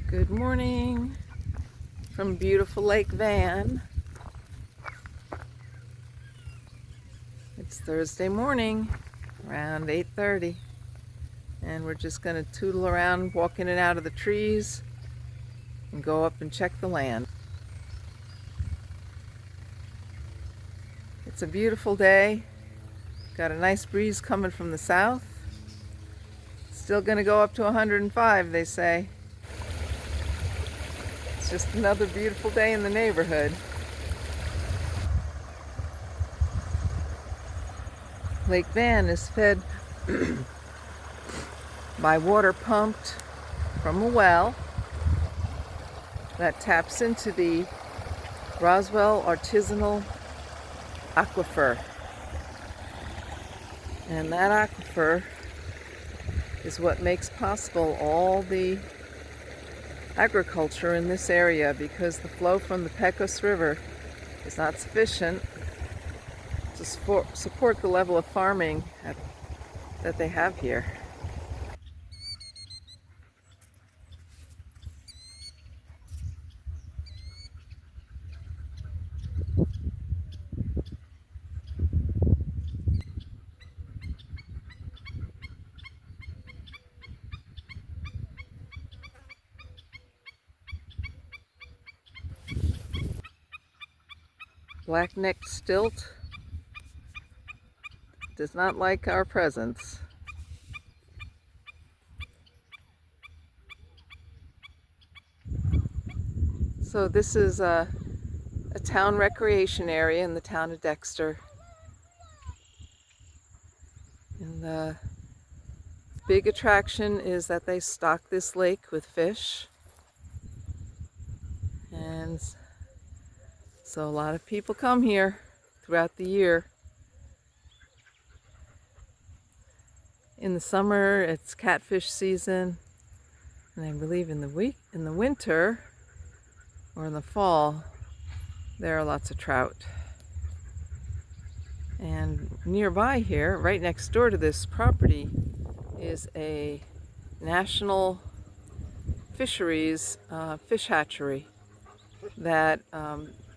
Good morning from beautiful Lake Van. It's Thursday morning around 8:30 and we're just going to tootle around, walk in and out of the trees and go up and check the land. It's a beautiful day. Got a nice breeze coming from the south. Still going to go up to 105, they say. It's just another beautiful day in the neighborhood. Lake Van is fed by water pumped from a well that taps into the Roswell artisanal aquifer. And that aquifer is what makes possible all the agriculture in this area, because the flow from the Pecos River is not sufficient to support the level of farming that they have here. Black-necked stilt does not like our presence. So this is a town recreation area in the town of Dexter. And the big attraction is that they stock this lake with fish. And so a lot of people come here throughout the year. In the summer, it's catfish season, and I believe in the winter or in the fall, there are lots of trout. And nearby here, right next door to this property, is a national fisheries fish hatchery that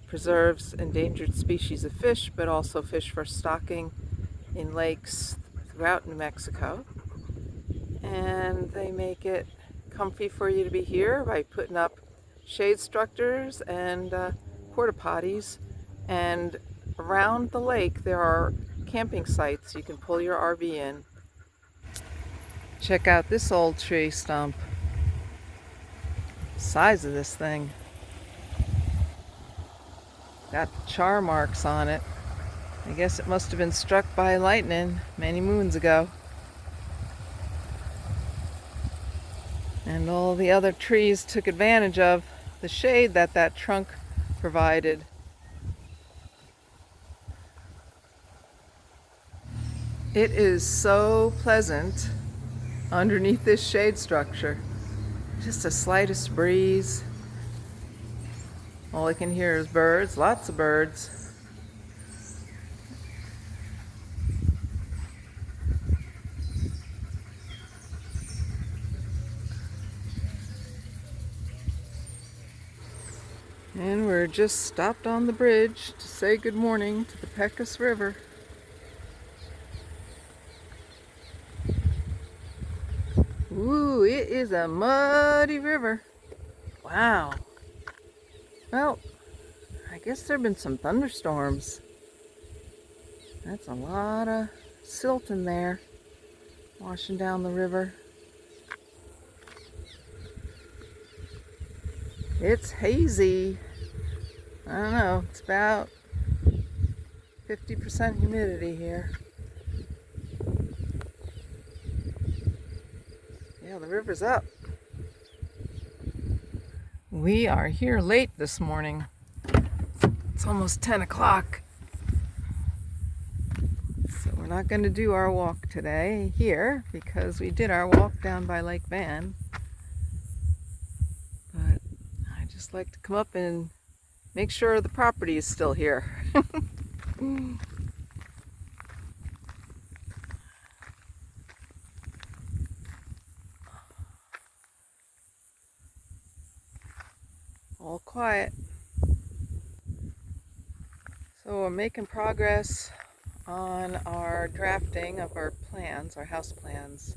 preserves endangered species of fish, but also fish for stocking in lakes throughout New Mexico. And they make it comfy for you to be here by putting up shade structures and porta potties. And around the lake there are camping sites you can pull your RV in. Check out this old tree stump. The size of this thing. Got char marks on it. I guess it must have been struck by lightning many moons ago. And all the other trees took advantage of the shade that trunk provided. It is so pleasant underneath this shade structure. Just the slightest breeze. All I can hear is birds, lots of birds. And we're just stopped on the bridge to say good morning to the Pecos River. Ooh, it is a muddy river. Wow. Well, I guess there have been some thunderstorms. That's a lot of silt in there, washing down the river. It's hazy. I don't know, it's about 50% humidity here. Yeah, the river's up. We are here late this morning. It's almost 10 o'clock. So we're not going to do our walk today here because we did our walk down by Lake Van. But I just like to come up and make sure the property is still here. All quiet. So we're making progress on our drafting of our plans, our house plans.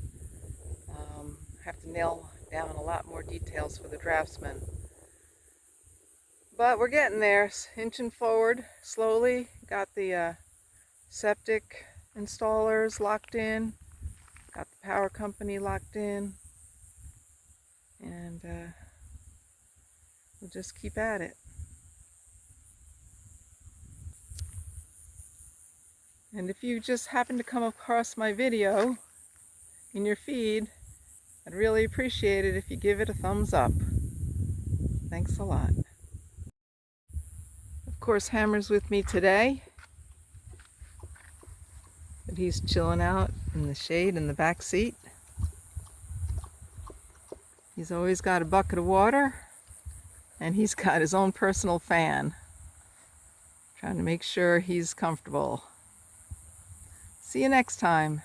Have to nail down a lot more details for the draftsman. But we're getting there, inching forward slowly. Got the septic installers locked in, got the power company locked in, and we'll just keep at it. And if you just happen to come across my video in your feed, I'd really appreciate it if you give it a thumbs up. Thanks a lot. Of course, Hammer's with me today, but he's chilling out in the shade in the back seat. He's always got a bucket of water, and he's got his own personal fan, trying to make sure he's comfortable. See you next time.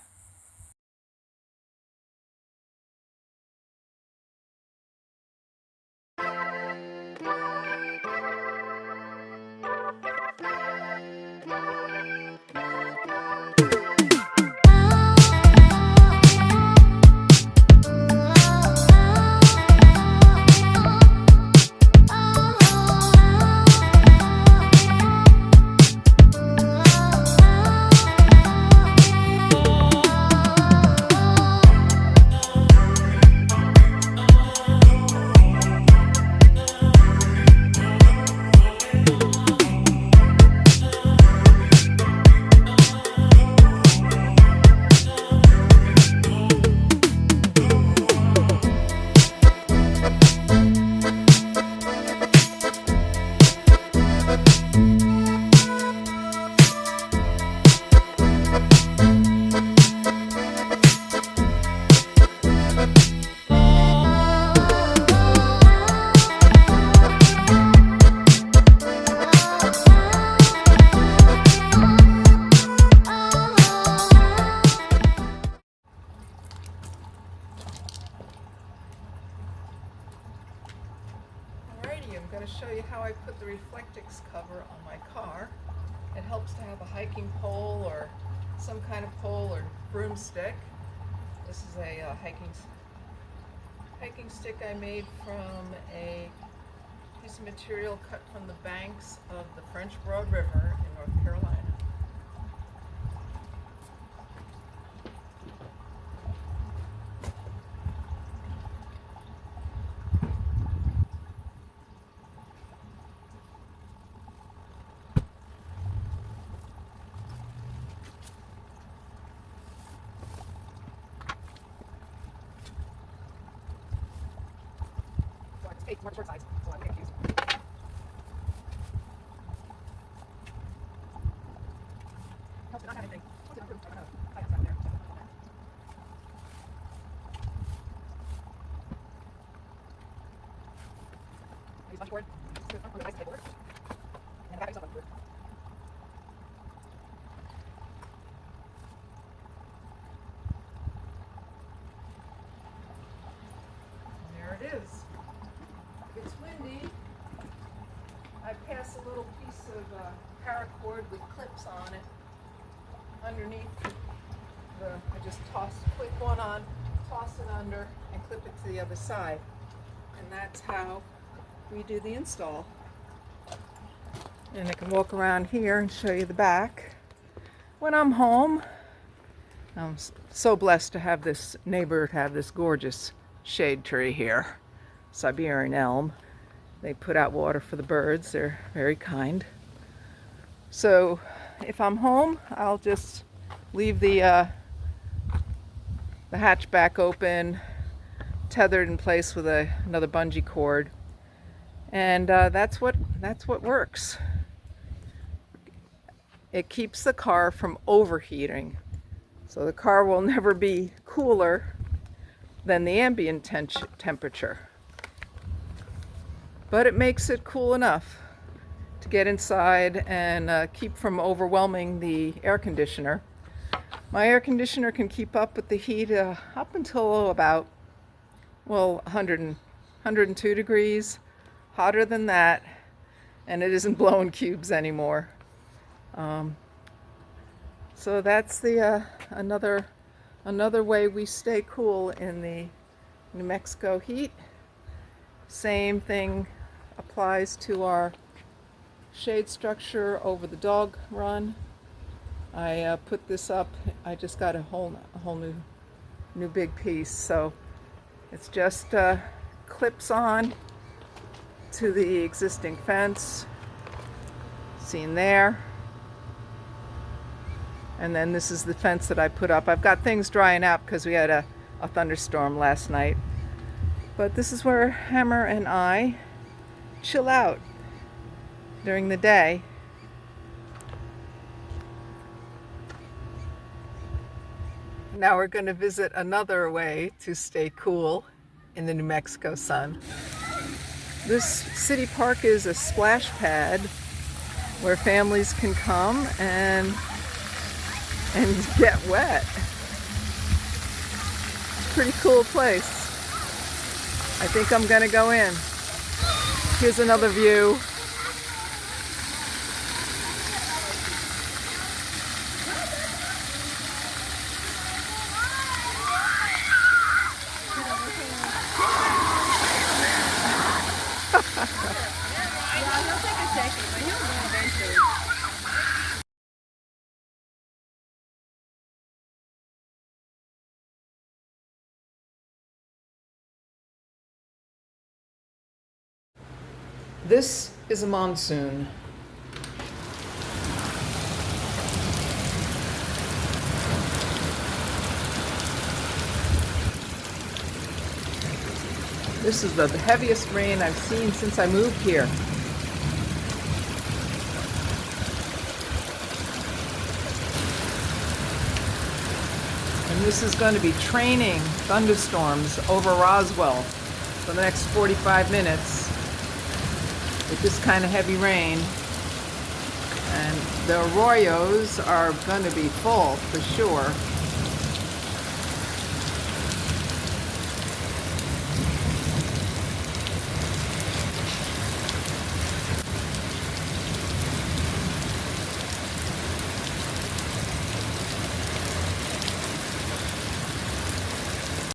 Alrighty, I'm going to show you how I put the Reflectix cover on my car. It helps to have a hiking pole or some kind of pole or broomstick. This is a hiking stick I made from a piece of material cut from the banks of the French Broad River in North Carolina. It's more short sides, so I would get confused. Helps to not have anything. What's in a room? I don't know. I have there. I use bunch board. On the nice board. And the back is up board. And there it is. It's windy. I pass a little piece of paracord with clips on it underneath I just clip one on, toss it under, and clip it to the other side. And that's how we do the install. And I can walk around here and show you the back. When I'm home, I'm so blessed to have this neighbor have this gorgeous shade tree here. Siberian elm. They put out water for the birds. They're very kind. So if I'm home, I'll just leave the hatchback open, tethered in place with another bungee cord, and that's what works. It keeps the car from overheating, so the car will never be cooler than the ambient temperature. But it makes it cool enough to get inside and keep from overwhelming the air conditioner. My air conditioner can keep up with the heat up until about, well, 102 degrees. hotter than that, and it isn't blowing cubes anymore. So that's the another way we stay cool in the New Mexico heat. Same thing applies to our shade structure over the dog run. I put this up. I just got a whole new big piece, so it's just clips on to the existing fence. Seen there. And then this is the fence that I put up. I've got things drying out because we had a thunderstorm last night. But this is where Hammer and I chill out during the day. Now we're going to visit another way to stay cool in the New Mexico sun. This city park is a splash pad where families can come and get wet. Pretty cool place. I think I'm gonna go in. Here's another view. This is a monsoon. This is the heaviest rain I've seen since I moved here. And this is going to be training thunderstorms over Roswell for the next 45 minutes. With this kind of heavy rain, and the arroyos are going to be full for sure.